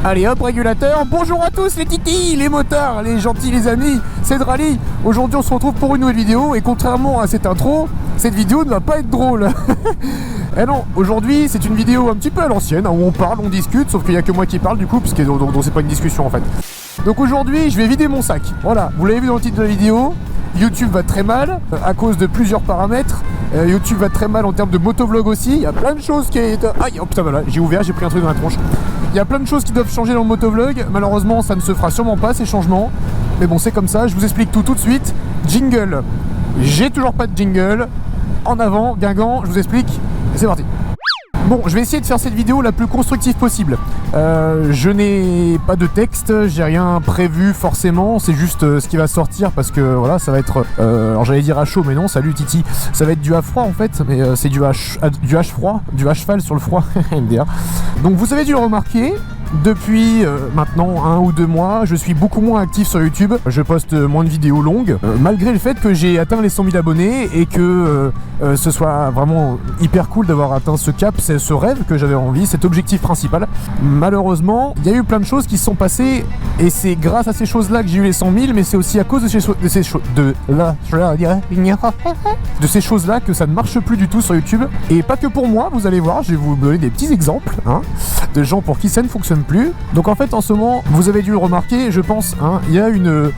Allez hop, régulateur. Bonjour à tous les titis, les motards, les gentils, les amis, c'est Drali. Aujourd'hui on se retrouve pour une nouvelle vidéo et contrairement à cette intro, cette vidéo ne va pas être drôle. Eh non, aujourd'hui c'est une vidéo un petit peu à l'ancienne, où on parle, on discute, sauf qu'il n'y a que moi qui parle du coup, puisque donc c'est pas une discussion en fait. Donc aujourd'hui je vais vider mon sac. Voilà, vous l'avez vu dans le titre de la vidéo, YouTube va très mal à cause de plusieurs paramètres. YouTube va très mal en termes de motovlog aussi. Il y a plein de choses qui... Aïe, oh putain, voilà, j'ai ouvert, j'ai pris un truc dans la tronche. Il y a plein de choses qui doivent changer dans le motovlog. Malheureusement, ça ne se fera sûrement pas, ces changements. Mais bon, c'est comme ça, je vous explique tout de suite. Jingle. J'ai toujours pas de jingle. En avant, Guingamp, je vous explique. Et c'est parti. Bon, je vais essayer de faire cette vidéo la plus constructive possible. Je n'ai pas de texte, j'ai rien prévu forcément, c'est juste ce qui va sortir parce que voilà, ça va être, alors j'allais dire à chaud, mais non, salut Titi, ça va être du à froid en fait, mais c'est du H froid, du H cheval sur le froid, MDR. Donc vous avez dû le remarquer, depuis maintenant 1 ou 2 mois, je suis beaucoup moins actif sur YouTube. Je poste moins de vidéos longues, malgré le fait que j'ai atteint les 100 000 abonnés et que ce soit vraiment hyper cool d'avoir atteint ce cap, c'est ce rêve que j'avais envie, cet objectif principal. Malheureusement, il y a eu plein de choses qui se sont passées et c'est grâce à ces choses-là que j'ai eu les 100 000, mais c'est aussi à cause de ces choses-là que ça ne marche plus du tout sur YouTube. Et pas que pour moi, vous allez voir, je vais vous donner des petits exemples de gens pour qui ça ne fonctionne plus. Donc en fait en ce moment, vous avez dû le remarquer, je pense, il y a une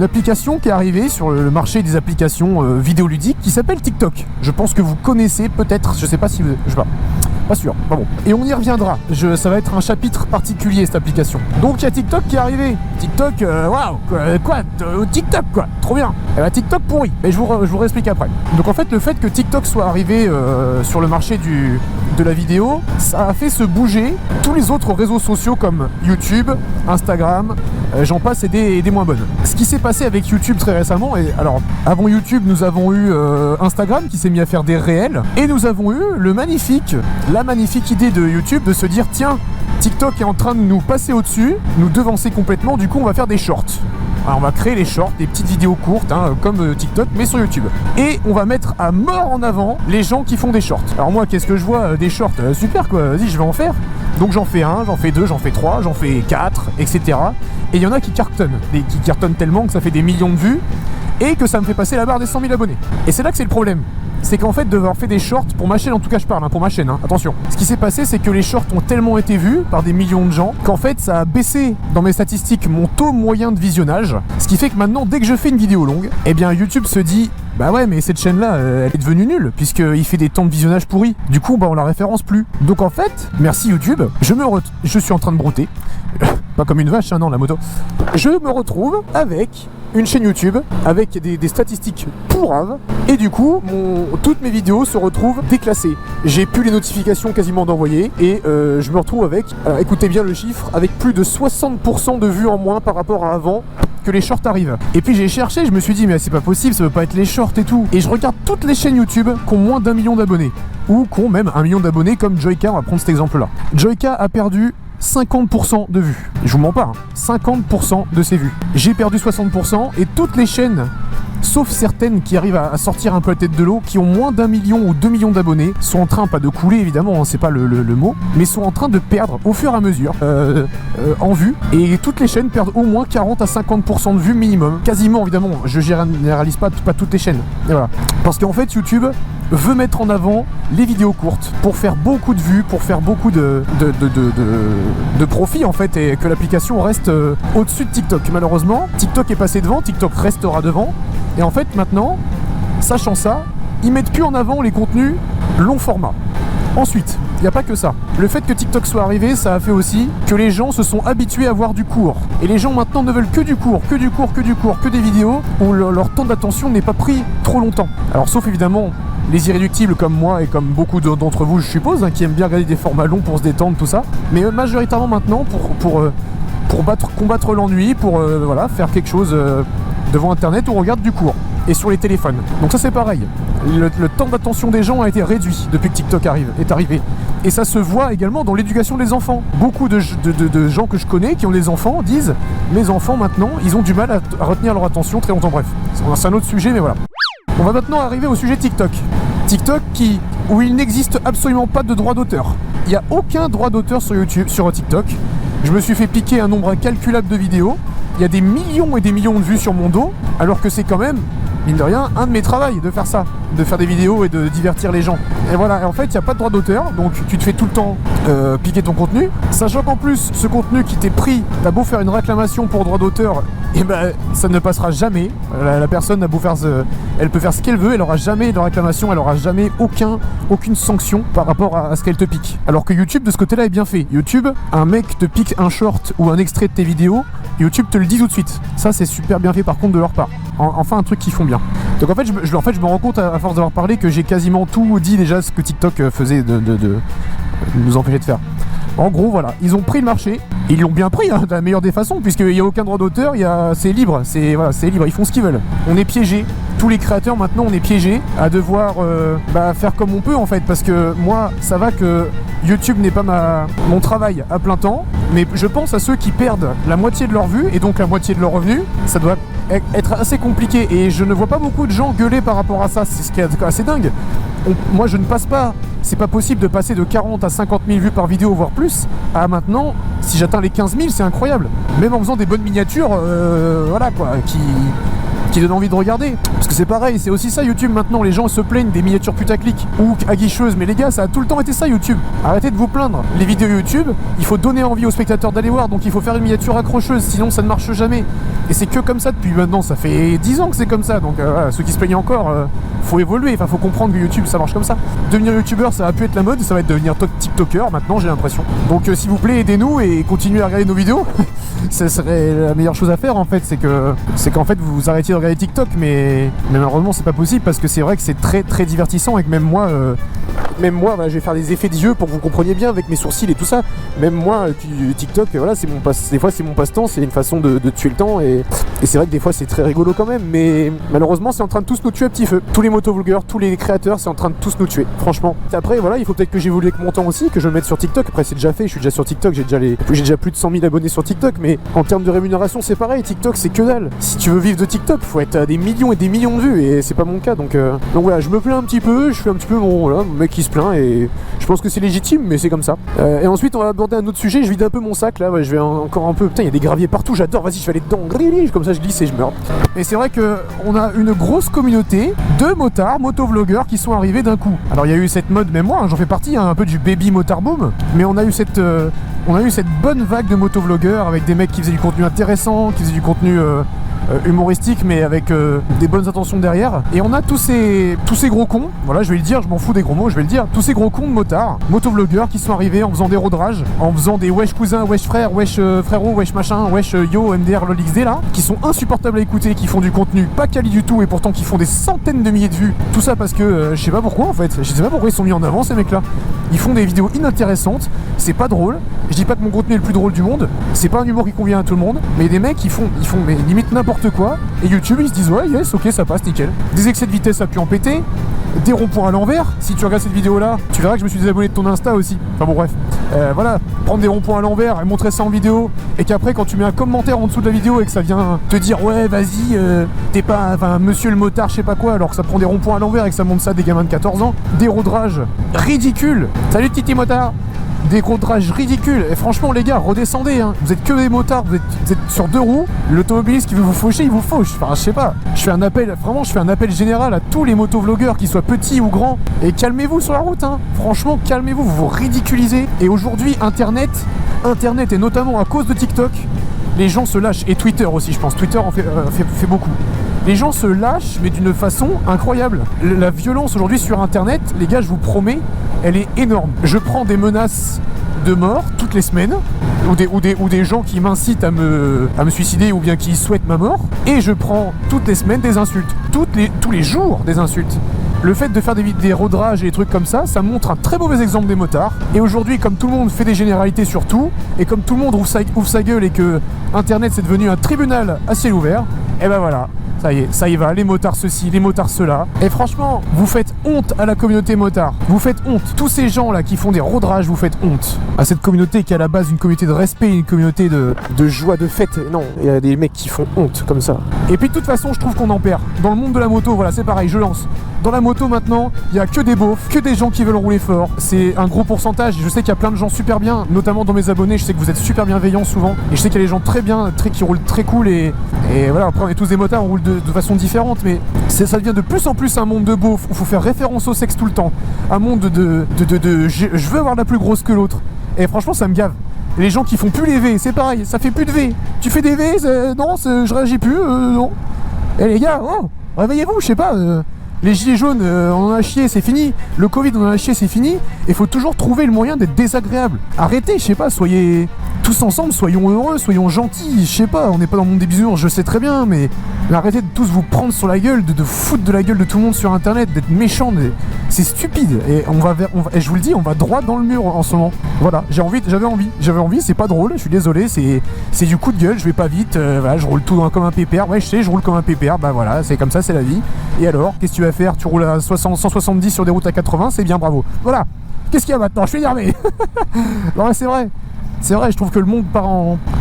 application qui est arrivée sur le marché des applications vidéoludiques qui s'appelle TikTok. Je pense que vous connaissez peut-être, je sais pas si vous... je sais pas sûr, pas bon. Et on y reviendra, ça va être un chapitre particulier cette application. Donc il y a TikTok qui est arrivé. TikTok, waouh, TikTok quoi, trop bien. Et bah TikTok pourri, mais je vous réexplique après. Donc en fait le fait que TikTok soit arrivé sur le marché de la vidéo, ça a fait se bouger tous les autres réseaux sociaux comme YouTube, Instagram, j'en passe et des moins bonnes. Ce qui s'est passé avec YouTube très récemment, et alors avant YouTube nous avons eu Instagram qui s'est mis à faire des réels, et nous avons eu la magnifique idée de YouTube de se dire tiens, TikTok est en train de nous passer au-dessus, nous devancer complètement, du coup on va faire des shorts. Alors on va créer les shorts, des petites vidéos courtes, comme TikTok, mais sur YouTube. Et on va mettre à mort en avant les gens qui font des shorts. Alors moi, qu'est-ce que je vois des shorts super quoi, vas-y, je vais en faire. Donc j'en fais 1, j'en fais 2, j'en fais 3, j'en fais 4, etc. Et il y en a qui cartonnent tellement que ça fait des millions de vues, et que ça me fait passer la barre des 100 000 abonnés. Et c'est là que c'est le problème. C'est qu'en fait, d'avoir fait des shorts, pour ma chaîne en tout cas je parle, pour ma chaîne, attention. Ce qui s'est passé, c'est que les shorts ont tellement été vus par des millions de gens qu'en fait ça a baissé dans mes statistiques mon taux moyen de visionnage. Ce qui fait que maintenant, dès que je fais une vidéo longue, eh bien YouTube se dit bah ouais, mais cette chaîne-là, elle est devenue nulle, puisqu'il fait des temps de visionnage pourris. Du coup, bah on la référence plus. Donc en fait, merci YouTube, je suis en train de brouter. Pas comme une vache, non, la moto. Je me retrouve avec une chaîne YouTube, avec des statistiques pourraves, et du coup, toutes mes vidéos se retrouvent déclassées. J'ai plus les notifications quasiment d'envoyer, et je me retrouve avec, alors écoutez bien le chiffre, avec plus de 60% de vues en moins par rapport à avant que les shorts arrivent. Et puis j'ai cherché, je me suis dit mais c'est pas possible, ça veut pas être les shorts et tout. Et je regarde toutes les chaînes YouTube qui ont moins d'1 million d'abonnés, ou qui ont même 1 million d'abonnés comme Joyka, on va prendre cet exemple là. Joyka a perdu 50% de vues. Je vous mens pas, 50% de ses vues. J'ai perdu 60% et toutes les chaînes, sauf certaines qui arrivent à sortir un peu la tête de l'eau, qui ont moins d'1 million ou 2 millions d'abonnés, sont en train, pas de couler évidemment, c'est pas le mot, mais sont en train de perdre au fur et à mesure en vues, et toutes les chaînes perdent au moins 40 à 50% de vues minimum. Quasiment évidemment, je généralise pas toutes les chaînes. Et voilà. Parce qu'en fait YouTube veut mettre en avant les vidéos courtes pour faire beaucoup de vues, pour faire beaucoup de profit en fait, et que l'application reste au-dessus de TikTok. Malheureusement, TikTok est passé devant, TikTok restera devant, et en fait maintenant, sachant ça, ils mettent plus en avant les contenus long format. Ensuite, il n'y a pas que ça. Le fait que TikTok soit arrivé, ça a fait aussi que les gens se sont habitués à voir du court. Et les gens maintenant ne veulent que du court, que des vidéos où leur temps d'attention n'est pas pris trop longtemps. Alors sauf évidemment les irréductibles comme moi et comme beaucoup d'entre vous je suppose, qui aiment bien regarder des formats longs pour se détendre, tout ça. Mais majoritairement maintenant pour combattre l'ennui, pour voilà, faire quelque chose devant internet où on regarde du court. Et sur les téléphones. Donc ça c'est pareil. Le temps d'attention des gens a été réduit depuis que TikTok est arrivé. Et ça se voit également dans l'éducation des enfants. Beaucoup de gens que je connais qui ont des enfants disent mes enfants maintenant, ils ont du mal à retenir leur attention très longtemps. Bref, c'est un autre sujet, mais voilà. On va maintenant arriver au sujet TikTok. TikTok où il n'existe absolument pas de droit d'auteur. Il n'y a aucun droit d'auteur sur YouTube, sur TikTok. Je me suis fait piquer un nombre incalculable de vidéos. Il y a des millions et des millions de vues sur mon dos, alors que c'est quand même, mine de rien, un de mes travails de faire ça, de faire des vidéos et de divertir les gens. Et voilà, et en fait, il n'y a pas de droit d'auteur, donc tu te fais tout le temps piquer ton contenu, sachant qu'en plus, ce contenu qui t'est pris, t'as beau faire une réclamation pour droit d'auteur, et ben ça ne passera jamais. La personne a beau faire elle peut faire ce qu'elle veut, elle aura jamais de réclamation, elle aura jamais aucune sanction par rapport à ce qu'elle te pique. Alors que YouTube, de ce côté-là, est bien fait. YouTube, un mec te pique un short ou un extrait de tes vidéos, YouTube te le dit tout de suite. Ça, c'est super bien fait par contre de leur part. Enfin, un truc qu'ils font bien. Donc en fait, je me rends compte à force d'avoir parlé que j'ai quasiment tout dit déjà ce que TikTok faisait de nous empêcher de faire. En gros, voilà, ils ont pris le marché. Ils l'ont bien pris, hein, de la meilleure des façons, puisqu'il n'y a aucun droit d'auteur, c'est libre, c'est libre, ils font ce qu'ils veulent. On est piégés. Tous les créateurs maintenant, on est piégés à devoir faire comme on peut en fait, parce que moi, ça va que YouTube n'est pas mon travail à plein temps, mais je pense à ceux qui perdent la moitié de leur vue et donc la moitié de leur revenu. Ça doit être assez compliqué et je ne vois pas beaucoup de gens gueuler par rapport à ça. C'est ce qui est assez dingue. Moi, je ne passe pas. C'est pas possible de passer de 40 à 50 000 vues par vidéo, voire plus, à maintenant, si j'atteins les 15 000, c'est incroyable. Même en faisant des bonnes miniatures, voilà quoi, qui donne envie de regarder. Parce que c'est pareil, c'est aussi ça YouTube maintenant, les gens se plaignent des miniatures putaclic ou aguicheuses, mais les gars, ça a tout le temps été ça YouTube. Arrêtez de vous plaindre. Les vidéos YouTube, il faut donner envie aux spectateurs d'aller voir, donc il faut faire une miniature accrocheuse, sinon ça ne marche jamais. Et c'est que comme ça depuis maintenant, ça fait 10 ans que c'est comme ça, donc voilà, ceux qui se plaignent encore, faut évoluer, faut comprendre que YouTube ça marche comme ça. Devenir youtubeur, ça va plus être la mode, ça va être devenir tiktoker maintenant, j'ai l'impression. Donc s'il vous plaît, aidez-nous et continuez à regarder nos vidéos. Ça serait la meilleure chose à faire en fait, c'est qu'en fait vous arrêtiez de regarder TikTok, mais malheureusement c'est pas possible parce que c'est vrai que c'est très très divertissant et que même moi, voilà, je vais faire des effets d'yeux pour que vous compreniez bien avec mes sourcils et tout ça. Même moi, TikTok, voilà, des fois c'est mon passe-temps, c'est une façon de tuer le temps et c'est vrai que des fois c'est très rigolo quand même, mais malheureusement c'est en train de tous nous tuer à petit feu. Tous les motovlogueurs, tous les créateurs, c'est en train de tous nous tuer, franchement. Après voilà, il faut peut-être que j'évolue avec mon temps aussi, que je le mette sur TikTok. Après c'est déjà fait, je suis déjà sur TikTok, j'ai déjà plus de 100 000 abonnés sur TikTok, mais en termes de rémunération c'est pareil, TikTok c'est que dalle. Si tu veux vivre de TikTok, faut être à des millions et des millions de vues et c'est pas mon cas, donc voilà, je me plains un petit peu, je fais un petit peu mon mec qui se plaint et je pense que c'est légitime, mais c'est comme ça. Et ensuite on va aborder un autre sujet, je vide un peu mon sac là, ouais, je vais encore un peu, putain il y a des graviers partout, j'adore, vas-y je vais aller dedans, comme ça je glisse et je meurs. Et c'est vrai que on a une grosse communauté de motards, motovlogueurs qui sont arrivés d'un coup. Alors il y a eu cette mode, même moi j'en fais partie, un peu du baby motard boom, mais on a eu cette bonne vague de motovlogueurs avec des mecs qui faisaient du contenu intéressant, qui faisaient du contenu humoristique mais avec des bonnes intentions derrière, et on a tous ces gros cons, voilà je vais le dire, je m'en fous des gros mots, je vais le dire, tous ces gros cons de motards, motovlogueurs qui sont arrivés en faisant des roadrages, en faisant des wesh cousins, wesh frère, wesh frérot, wesh machin, wesh yo, MDR, LOLXD là, qui sont insupportables à écouter, qui font du contenu pas quali du tout et pourtant qui font des centaines de milliers de vues, tout ça parce que je sais pas pourquoi en fait, je sais pas pourquoi ils sont mis en avant ces mecs là, ils font des vidéos inintéressantes, c'est pas drôle, je dis pas que mon contenu est le plus drôle du monde, c'est pas un humour qui convient à tout le monde, mais des mecs ils font mais limite n'importe quoi, et YouTube ils se disent ouais yes ok ça passe nickel, des excès de vitesse à pu en péter, des ronds-points à l'envers. Si tu regardes cette vidéo là, tu verras que je me suis désabonné de ton Insta aussi, enfin bon bref, voilà, prendre des ronds-points à l'envers et montrer ça en vidéo, et qu'après quand tu mets un commentaire en dessous de la vidéo et que ça vient te dire ouais vas-y t'es pas, enfin monsieur le motard je sais pas quoi, alors que ça prend des ronds-points à l'envers et que ça montre ça des gamins de 14 ans, des roadrages ridicules, salut Titi motard, des roadrages ridicules, et franchement les gars redescendez, hein. Vous êtes que des motards, vous êtes sur deux roues, l'automobiliste qui veut vous faucher il vous fauche, enfin je sais pas, je fais un appel général à tous les motovlogueurs, qu'ils soient petits ou grands, et calmez-vous sur la route, hein. Franchement calmez-vous, vous vous ridiculisez, et aujourd'hui internet et notamment à cause de TikTok, les gens se lâchent, et Twitter aussi je pense, Twitter en fait beaucoup. Les gens se lâchent, mais d'une façon incroyable. La violence aujourd'hui sur internet, les gars, je vous promets, elle est énorme. Je prends des menaces de mort toutes les semaines, ou des gens qui m'incitent à me suicider ou bien qui souhaitent ma mort, et je prends toutes les semaines des insultes, tous les jours des insultes. Le fait de faire des roadrages et des trucs comme ça, ça montre un très mauvais exemple des motards. Et aujourd'hui, comme tout le monde fait des généralités sur tout, et comme tout le monde ouvre sa gueule et que internet c'est devenu un tribunal à ciel ouvert, et ben voilà, ça y va, les motards ceci, les motards cela. Et franchement, vous faites honte à la communauté motard. Vous faites honte. Tous ces gens là qui font des roadrages, vous faites honte à cette communauté qui est à la base une communauté de respect, une communauté de joie, de fête. Non, il y a des mecs qui font honte comme ça. Et puis de toute façon, je trouve qu'on en perd. Dans le monde de la moto, voilà, c'est pareil, je lance. dans la moto maintenant, il y a que des beaufs, que des gens qui veulent rouler fort. C'est un gros pourcentage. Je sais qu'il y a plein de gens super bien, notamment dans mes abonnés. Je sais que vous êtes super bienveillants souvent. Et je sais qu'il y a des gens très bien, qui roulent très cool. Et voilà, après on est tous des motards, on roule de façon différente. Mais ça devient de plus en plus un monde de beaufs où il faut faire référence au sexe tout le temps. Un monde de je veux avoir la plus grosse que l'autre. Et franchement, ça me gave. Et les gens qui font plus les V, c'est pareil, ça fait plus de V. Tu fais des V, non, je réagis plus, non. Et les gars, oh, réveillez-vous, je sais pas. Les gilets jaunes, on en a chié, c'est fini. Le Covid, on en a chié, c'est fini. Et faut toujours trouver le moyen d'être désagréable. Arrêtez, je sais pas, soyez tous ensemble, soyons heureux, soyons gentils. Je sais pas, on n'est pas dans le monde des bisounours, je sais très bien, mais arrêtez de tous vous prendre sur la gueule, de foutre de la gueule de tout le monde sur internet, d'être méchant. C'est stupide. Et et je vous le dis, on va droit dans le mur en ce moment. Voilà, j'avais envie, c'est pas drôle, je suis désolé, c'est du coup de gueule, je vais pas vite, voilà, je roule tout comme un pépère. Ouais, je sais, je roule comme un pépère, bah voilà, c'est comme ça, c'est la vie. Et alors, qu'est-ce que tu vas faire? Tu roules à 170 sur des routes à 80, c'est bien, bravo. Voilà. Qu'est-ce qu'il y a maintenant? Je suis énervé. Non mais c'est vrai. C'est vrai, je trouve que le monde part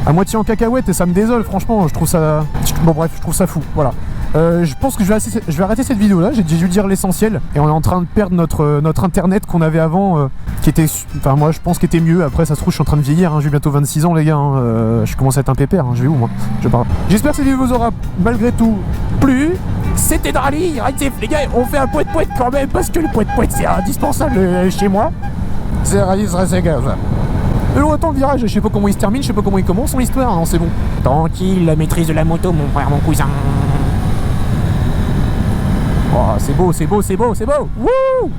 à moitié en cacahuète et ça me désole, franchement, je trouve ça... Bon bref, je trouve ça fou, voilà. Je pense que je vais arrêter cette vidéo là, j'ai dû dire l'essentiel. Et on est en train de perdre notre internet qu'on avait avant, qui était... Enfin moi je pense qu'il était mieux, après ça se trouve je suis en train de vieillir, hein. J'ai bientôt 26 ans les gars, hein. Je commence à être un pépère, hein. Je vais où moi? Je parle. J'espère que cette vidéo vous aura malgré tout plu. C'était Drali, arrêtez les gars, on fait un poète-poète quand même, parce que le poète-poète c'est indispensable chez moi. C'est grave. Attends le virage, je sais pas comment il se termine, je sais pas comment il commence son histoire, non c'est bon. Tranquille, la maîtrise de la moto mon frère, mon cousin. Oh c'est beau, c'est beau, c'est beau, c'est beau. Wouh.